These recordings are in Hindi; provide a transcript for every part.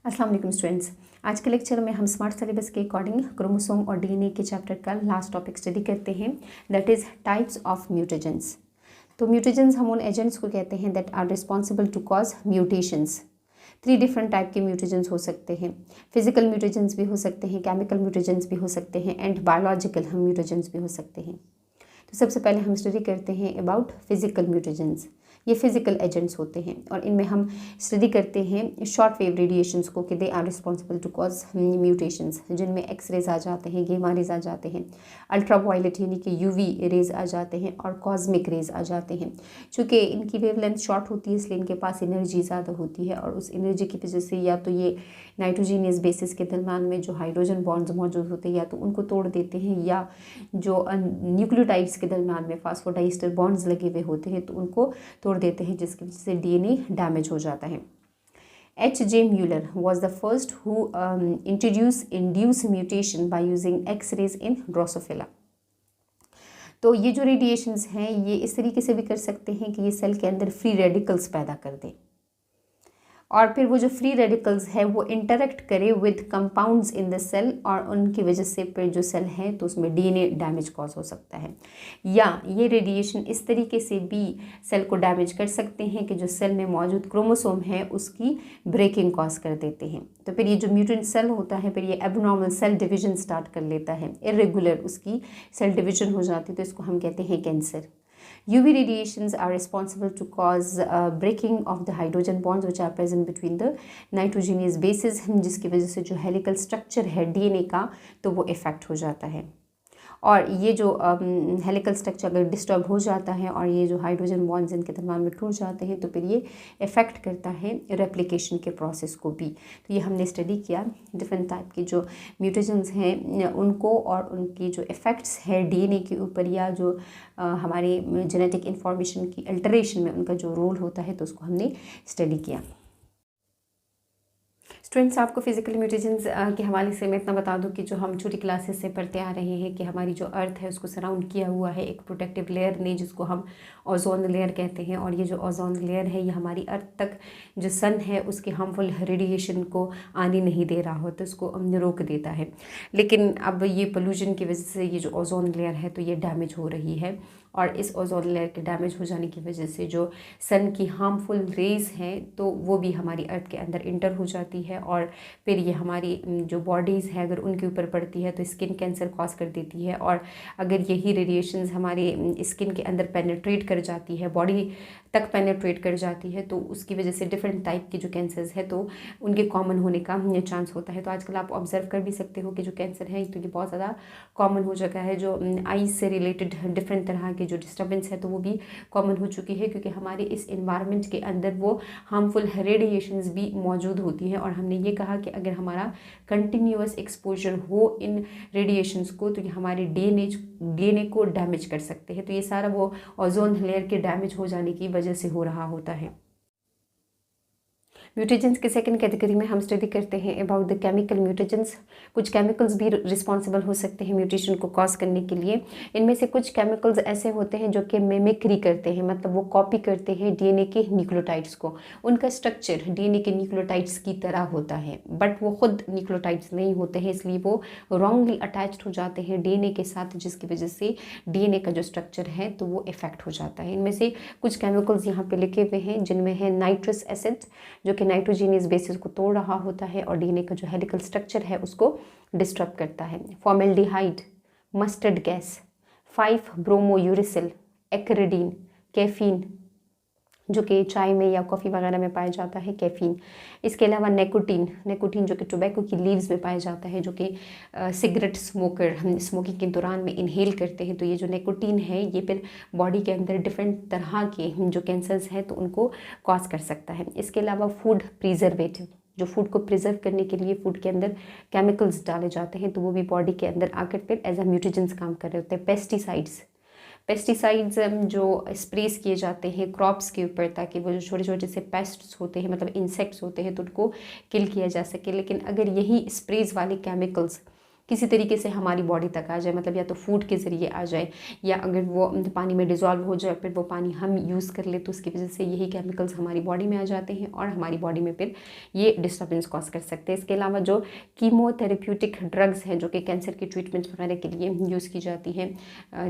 अस्सलाम वालेकुम स्टूडेंट्स। आज के लेक्चर में हम स्मार्ट सिलेबस के अकॉर्डिंग क्रोमोसोम और डीएनए के चैप्टर का लास्ट टॉपिक स्टडी करते हैं, that is types of mutagens. तो म्यूटेजेंस हम उन एजेंट्स को कहते हैं that are responsible to cause mutations. 3 different type के म्यूटेजेंस हो सकते हैं। फिजिकल म्यूटेजेंस भी हो सकते हैं, केमिकल म्यूटेजेंस भी हो सकते हैं एंड बायोलॉजिकल म्यूटेजेंस भी हो सकते हैं। तो सबसे पहले हम स्टडी करते हैं अबाउट फिजिकल म्यूटेजेंस। ये फिजिकल एजेंट्स होते हैं और इनमें हम स्टडी करते हैं शॉर्ट वेव रेडिएशंस को कि they are responsible to cause mutations, जिनमें एक्स रेज आ जाते हैं, गेमा रेज आ जाते हैं, अल्ट्रा वायलेट यानी कि यूवी रेज आ जाते हैं और कॉस्मिक रेज आ जाते हैं। चूँकि इनकी वेवलेंथ शॉर्ट होती है इसलिए इनके पास एनर्जी ज़्यादा होती है और उस एनर्जी की वजह से या तो ये नाइट्रोजीनियस बेसिस के दरम्यान में जो हाइड्रोजन बॉन्ड्स मौजूद होते हैं या तो उनको तोड़ देते हैं, या जो न्यूक्लियोटाइड्स के दरम्यान में फास्फोडाइस्टर बॉन्ड्स लगे हुए होते हैं तो उनको तोड़ देते हैं, जिसकी वजह से डीएनए डैमेज हो जाता है। H.J. Muller was the first who induced mutation by using X-rays in Drosophila। तो ये जो रेडिएशंस हैं ये इस तरीके से भी कर सकते हैं कि ये सेल के अंदर फ्री रेडिकल्स पैदा कर दें और फिर वो जो फ्री रेडिकल्स है वो इंटरेक्ट करे with compounds in the cell और उनकी वजह से फिर जो सेल है तो उसमें डीएनए डैमेज कॉज हो सकता है। या ये रेडिएशन इस तरीके से भी सेल को डैमेज कर सकते हैं कि जो सेल में मौजूद क्रोमोसोम है उसकी ब्रेकिंग कॉज कर देते हैं। तो फिर ये जो म्यूटेंट सेल होता है फिर ये एबनॉर्मल सेल डिवीजन स्टार्ट कर लेता है, इरेगुलर उसकी सेल डिवीजन हो जाती है, तो इसको हम कहते हैं cancer. UV radiations are responsible to cause breaking of the hydrogen bonds which are present between the nitrogenous bases, जिसकी वजह से जो हेलिकल स्ट्रक्चर है डीएनए का तो वो इफेक्ट हो जाता है। और ये जो हेलिकल स्ट्रक्चर अगर डिस्टर्ब हो जाता है और ये जो हाइड्रोजन बॉन्ड्स इनके दरम्यान में टूट जाते हैं तो फिर ये इफ़ेक्ट करता है रेप्लिकेशन के प्रोसेस को भी। तो ये हमने स्टडी किया डिफरेंट टाइप की जो म्यूटेशंस हैं उनको और उनकी जो इफ़ेक्ट्स है डीएनए के ऊपर या जो हमारे जेनेटिक इंफॉर्मेशन की अल्टरेशन में उनका जो रोल होता है तो उसको हमने स्टडी किया। स्टूडेंट्स, आपको फिजिकल म्यूटेशंस के हवाले से मैं इतना बता दूं कि जो हम छोटी क्लासेस से पढ़ते आ रहे हैं कि हमारी जो अर्थ है उसको सराउंड किया हुआ है एक प्रोटेक्टिव लेयर ने जिसको हम ओजोन लेयर कहते हैं, और ये जो ओजोन लेयर है ये हमारी अर्थ तक जो सन है उसके हार्मफुल रेडिएशन को आने नहीं दे रहा होता, उसको रोक देता है। लेकिन अब ये पोल्यूशन की वजह से ये जो ओजोन लेयर है तो ये डैमेज हो रही है और इस ओजोन लेयर के डैमेज हो जाने की वजह से जो सन की हार्मफुल रेज़ हैं तो वो भी हमारी अर्थ के अंदर इंटर हो जाती है और फिर ये हमारी जो बॉडीज़ है अगर उनके ऊपर पड़ती है तो स्किन कैंसर कॉज कर देती है। और अगर यही रेडिएशंस हमारे स्किन के अंदर पेनिट्रेट कर जाती है, बॉडी तक पेनिट्रेट कर जाती है, तो उसकी वजह से डिफरेंट टाइप के जो कैंसर्स है तो उनके कॉमन होने का चांस होता है। तो आजकल आप ऑब्जर्व कर भी सकते हो कि जो कैंसर है तो ये बहुत ज़्यादा कॉमन हो चुका है। जो आईज से रिलेटेड डिफरेंट तरह की जो डिस्टर्बेंस है तो वो भी कॉमन हो चुकी है क्योंकि हमारे इस इन्वायरमेंट के अंदर वो हार्मफुल रेडिएशंस भी मौजूद होती हैं। और हमने ये कहा कि अगर हमारा कंटिन्यूअस एक्सपोजर हो इन रेडिएशंस को तो ये हमारे डीएनए को डैमेज कर सकते हैं। तो ये सारा वो ओजोन लेयर के डैमेज हो जाने की वजह से हो रहा होता है। म्यूटेजेंस के सेकंड कैटेगरी में हम स्टडी करते हैं अबाउट द केमिकल म्यूटेजेंस। कुछ केमिकल्स भी रिस्पॉन्सिबल हो सकते हैं म्यूटेशन को कॉज करने के लिए। इनमें से कुछ केमिकल्स ऐसे होते हैं जो कि मिमिक्री करते हैं, मतलब वो कॉपी करते हैं डीएनए के न्यूक्लियोटाइड्स को। उनका स्ट्रक्चर डीएनए के न्यूक्लियोटाइड्स की तरह होता है बट वो खुद न्यूक्लियोटाइड्स नहीं होते हैं, इसलिए वो रॉन्गली अटैच्ड हो जाते हैं डीएनए के साथ, जिसकी वजह से डीएनए का जो स्ट्रक्चर है तो वो इफेक्ट हो जाता है। इनमें से कुछ केमिकल्स यहाँ पे लिखे हुए हैं जिनमें है नाइट्रस एसिड जो नाइट्रोजीनियस बेसिस को तोड़ रहा होता है और डीएनए का जो हेलिकल स्ट्रक्चर है उसको डिस्टर्ब करता है। फॉर्मेल्डिहाइड, मस्टर्ड गैस, 5 ब्रोमोयूरिसिल, एक्रिडीन, कैफीन जो कि चाय में या कॉफ़ी वगैरह में पाया जाता है, कैफीन। इसके अलावा नेकोटीन जो कि टोबैको की लीव्स में पाया जाता है, जो कि सिगरेट स्मोकर स्मोकिंग के दौरान में इनहेल करते हैं। तो ये जो नेकोटीन है ये फिर बॉडी के अंदर डिफरेंट तरह के जो कैंसर्स हैं तो उनको कॉज कर सकता है। इसके अलावा फूड प्रिजर्वेटिव, जो फूड को प्रिजर्व करने के लिए फूड के अंदर केमिकल्स डाले जाते हैं तो वो भी बॉडी के अंदर आकर फिर एज अ म्यूटेजेंस काम कर रहे होते हैं। पेस्टिसाइड्स जो स्प्रेस किए जाते हैं क्रॉप्स के ऊपर ताकि वो जो छोटे छोटे से पेस्ट्स होते हैं मतलब इंसेक्ट्स होते हैं तो उनको किल किया जा सके। लेकिन अगर यही स्प्रेज वाले केमिकल्स किसी तरीके से हमारी बॉडी तक आ जाए, मतलब या तो फूड के ज़रिए आ जाए या अगर वो पानी में डिज़ोल्व हो जाए फिर वो पानी हम यूज़ कर ले तो उसकी वजह से यही केमिकल्स हमारी बॉडी में आ जाते हैं और हमारी बॉडी में फिर ये डिस्टर्बेंस कॉज कर सकते हैं। इसके अलावा जो कीमोथेरेप्यूटिक ड्रग्स हैं जो कि कैंसर की ट्रीटमेंट वगैरह के लिए यूज़ की जाती हैं,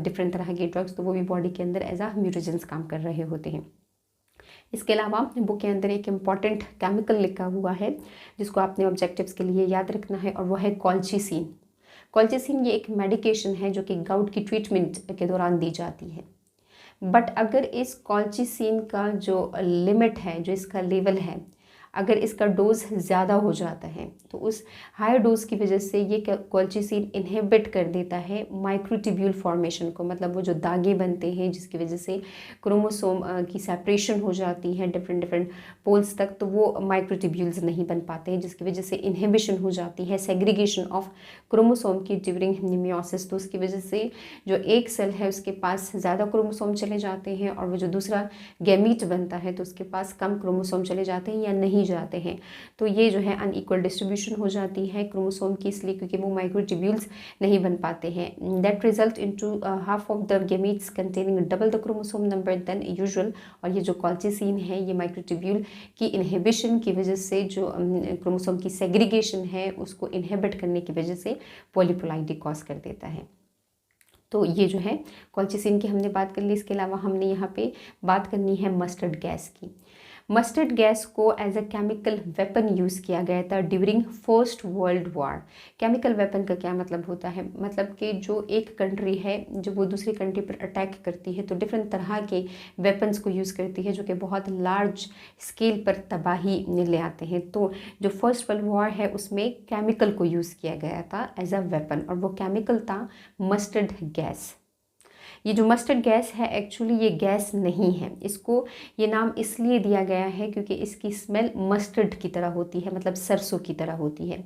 डिफरेंट तरह के ड्रग्स, तो वो भी बॉडी के अंदर एज आ म्यूटेजेंस काम कर रहे होते हैं। इसके अलावा बुक के अंदर एक इम्पॉर्टेंट केमिकल लिखा हुआ है जिसको आपने ऑब्जेक्टिव्स के लिए याद रखना है और वो है कॉल्चिसिन। कॉल्चिसिन ये एक मेडिकेशन है जो कि गाउट की ट्रीटमेंट के दौरान दी जाती है। बट अगर इस कॉल्चिसिन का जो लिमिट है, जो इसका लेवल है, अगर इसका डोज ज़्यादा हो जाता है तो उस हाई डोज की वजह से ये कॉल्चिसिन इनहिबिट कर देता है माइक्रोट्यूब्यूल फॉर्मेशन को, मतलब वो जो दागे बनते हैं जिसकी वजह से क्रोमोसोम की सेपरेशन हो जाती है डिफरेंट पोल्स तक, तो वो माइक्रोट्यूब्यूल्स नहीं बन पाते हैं जिसकी वजह से इनहिबिशन हो जाती है सेग्रीगेशन ऑफ क्रोमोसोम की ड्यूरिंग मियोसिस। तो उसकी वजह से जो एक सेल है उसके पास ज़्यादा क्रोमोसोम चले जाते हैं और वो जो दूसरा गैमीट बनता है तो उसके पास कम क्रोमोसोम चले जाते हैं या नहीं जाते हैं। तो ये जो है अनइक्वल डिस्ट्रीब्यूशन हो जाती है क्रोमोसोम की, इसलिए क्योंकि वो माइक्रोट्यूब्यूल्स नहीं बन पाते हैं। That result into half of the gametes containing double the chromosome number than usual. और ये जो कॉल्चिसिन है ये माइक्रोट्यूब्यूल की इनहिबिशन की वजह से जो क्रोमोसोम की सेग्रीगेशन है उसको इनहिबिट करने की वजह से पॉलीप्लॉइडी कॉज कर देता है। तो ये जो है कॉल्चिसिन की हमने बात कर ली। इसके अलावा हमने यहाँ पे बात करनी है मस्टर्ड गैस की। मस्टर्ड गैस को as a chemical weapon use किया गया था during first world war. Chemical weapon का क्या मतलब होता है, मतलब कि जो एक कंट्री है जो वो दूसरी कंट्री पर अटैक करती है तो डिफरेंट तरह के वेपन्स को यूज़ करती है जो कि बहुत लार्ज स्केल पर तबाही ले आते हैं। तो जो फर्स्ट वर्ल्ड वॉर है उसमें केमिकल को यूज़ किया गया था एज अ वेपन और वो केमिकल था मस्टर्ड गैस। ये जो मस्टर्ड गैस है एक्चुअली ये गैस नहीं है, इसको ये नाम इसलिए दिया गया है क्योंकि इसकी स्मेल मस्टर्ड की तरह होती है, मतलब सरसों की तरह होती है।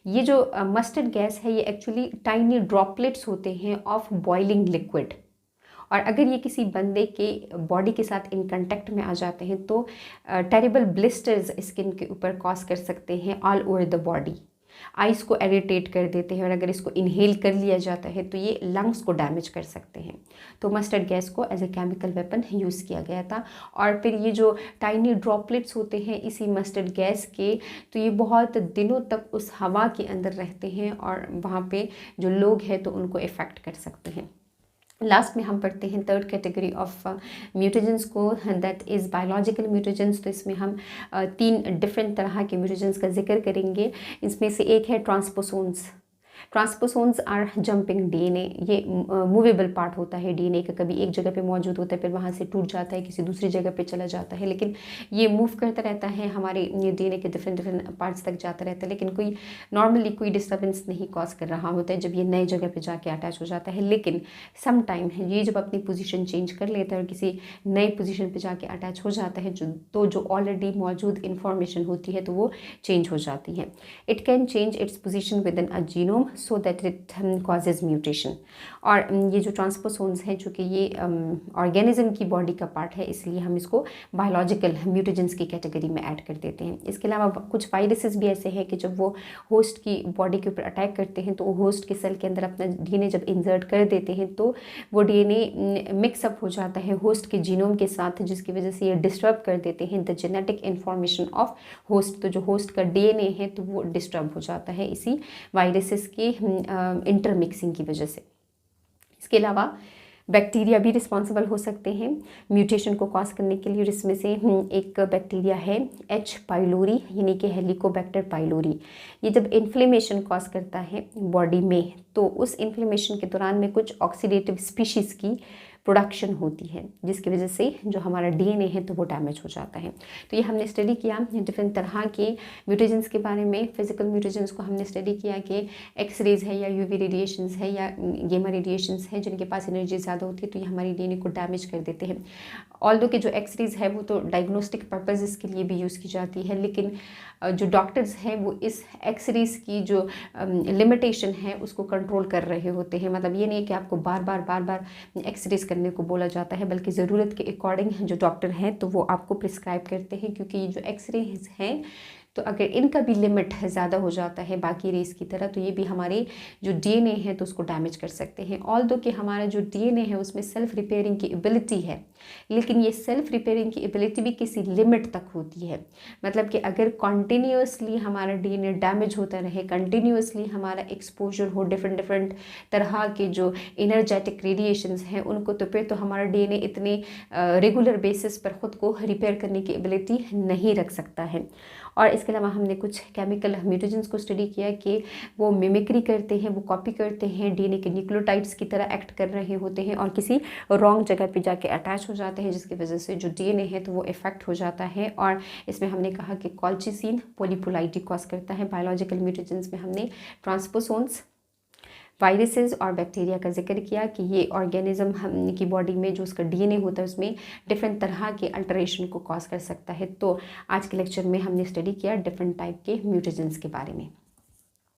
ये जो मस्टर्ड गैस है ये एक्चुअली टाइनी ड्रॉपलेट्स होते हैं ऑफ बॉइलिंग लिक्विड, और अगर ये किसी बंदे के बॉडी के साथ इन कांटेक्ट में आ जाते हैं तो टेरिबल ब्लिस्टर्स स्किन के ऊपर कॉज कर सकते हैं all over the body, ice को इरिटेट कर देते हैं और अगर इसको इनहेल कर लिया जाता है तो ये लंग्स को डैमेज कर सकते हैं। तो मस्टर्ड गैस को as a chemical weapon use किया गया था। और फिर ये जो टाइनी ड्रॉपलेट्स होते हैं इसी मस्टर्ड गैस के, तो ये बहुत दिनों तक उस हवा के अंदर रहते हैं और वहाँ पे जो लोग हैं तो उनको इफ़ेक्ट कर सकते हैं। लास्ट में हम पढ़ते हैं थर्ड कैटेगरी ऑफ म्यूटेजेंस को, दैट इज़ बायोलॉजिकल म्यूटेजेंस। तो इसमें हम तीन डिफरेंट तरह के म्यूटेजेंस का जिक्र करेंगे। इसमें से एक है ट्रांसपोसोन्स। ट्रांसपोसोन्स आर जंपिंग डीएनए। ये मूवेबल पार्ट होता है डीएनए का, कभी एक जगह पे मौजूद होता है फिर वहाँ से टूट जाता है किसी दूसरी जगह पे चला जाता है, लेकिन ये मूव करता रहता है हमारे ये डीएनए के डिफरेंट पार्ट्स तक जाता रहता है, लेकिन कोई नॉर्मली कोई डिस्टर्बेंस नहीं कॉज कर रहा होता है जब ये नए जगह पर जाके अटैच हो जाता है। लेकिन सम टाइम ये जब अपनी पोजीशन चेंज कर लेता है और किसी नई पोजीशन पे जाके अटैच हो जाता है तो जो ऑलरेडी मौजूद इंफॉर्मेशन होती है तो वो चेंज हो जाती है। It can change its position with in a genome so that it causes mutation. और ये जो ट्रांसपोसोन्स हैं चूँकि ये ऑर्गेनिज्म की बॉडी का पार्ट है इसलिए हम इसको बायोलॉजिकल म्यूटेजेंस की कैटेगरी में ऐड कर देते हैं। इसके अलावा कुछ वायरसेस भी ऐसे हैं कि जब वो होस्ट की बॉडी के ऊपर अटैक करते हैं तो वो होस्ट के सेल के अंदर अपना डीएनए जब इंसर्ट कर देते हैं तो वो डीएनए मिक्सअप हो जाता है होस्ट के जीनोम के साथ, जिसकी वजह से ये डिस्टर्ब कर देते हैं the genetic information of host. तो जो होस्ट का डीएनए है तो वो डिस्टर्ब हो जाता है इसी वायरसेस की इंटरमिक्सिंग की वजह से। इसके अलावा बैक्टीरिया भी रिस्पॉन्सिबल हो सकते हैं म्यूटेशन को कॉज करने के लिए। इसमें से एक बैक्टीरिया है एच पाइलोरी यानी कि हेलिकोबैक्टर पाइलोरी। ये जब इन्फ्लेमेशन कॉज करता है बॉडी में तो उस इन्फ्लेमेशन के दौरान में कुछ ऑक्सीडेटिव स्पीशीज़ की प्रोडक्शन होती है जिसकी वजह से जो हमारा डीएनए है तो वो डैमेज हो जाता है। तो ये हमने स्टडी किया डिफरेंट तरह के म्यूटेजेंस के बारे में। फिजिकल म्यूटेजेंस को हमने स्टडी किया कि एक्सरेज है या यूवी रेडिएशंस है या गेमा रेडिएशंस है जिनके पास एनर्जी ज़्यादा होती है तो ये हमारी डीएनए को डैमेज कर देते हैं। ऑल्दो कि जो एक्सरेज है वो तो डायग्नोस्टिक पर्पजेज़ के लिए भी यूज़ की जाती है, लेकिन जो डॉक्टर्स हैं वो इस एक्सरेज की जो लिमिटेशन है उसको कंट्रोल कर रहे होते हैं। मतलब ये नहीं कि आपको बार बार एक्सरेज करने को बोला जाता है, बल्कि ज़रूरत के अकॉर्डिंग जो डॉक्टर हैं तो वो आपको प्रिस्क्राइब करते हैं, क्योंकि जो एक्सरेज हैं तो अगर इनका भी लिमिट ज़्यादा हो जाता है बाकी रेस की तरह, तो ये भी हमारे जो डीएनए है तो उसको डैमेज कर सकते हैं। ऑल्दो कि हमारा जो डीएनए है उसमें सेल्फ रिपेयरिंग की एबिलिटी है, लेकिन ये सेल्फ रिपेयरिंग की एबिलिटी भी किसी लिमिट तक होती है। मतलब कि अगर कॉन्टीन्यूसली हमारा डीएनए डैमेज होता रहे, कंटिन्यूसली हमारा एक्सपोजर हो डिफरेंट तरह के जो एनर्जेटिक रेडिएशंस हैं उनको, तो फिर तो हमारा डीएनए इतने रेगुलर बेसिस पर ख़ुद को रिपेयर करने की एबिलिटी नहीं रख सकता है। और इसके अलावा हमने कुछ केमिकल म्यूटेजेंस को स्टडी किया कि वो मिमिक्री करते हैं, वो कॉपी करते हैं, डीएनए के न्यूक्लियोटाइड्स की तरह एक्ट कर रहे होते हैं और किसी रॉन्ग जगह पे जाके अटैच हो जाते हैं, जिसकी वजह से जो डीएनए है तो वो इफेक्ट हो जाता है। और इसमें हमने कहा कि कॉल्चिसिन पॉलीपोलाइटी कॉज करता है। बायोलॉजिकल म्यूटेजेंस में हमने ट्रांसपोसोन्स, वायरसेस और बैक्टीरिया का जिक्र किया कि ये ऑर्गेनिज्म की बॉडी में जो उसका डीएनए होता है उसमें डिफरेंट तरह के अल्टरेशन को कॉज कर सकता है। तो आज के लेक्चर में हमने स्टडी किया डिफरेंट टाइप के म्यूटेजेंस के बारे में।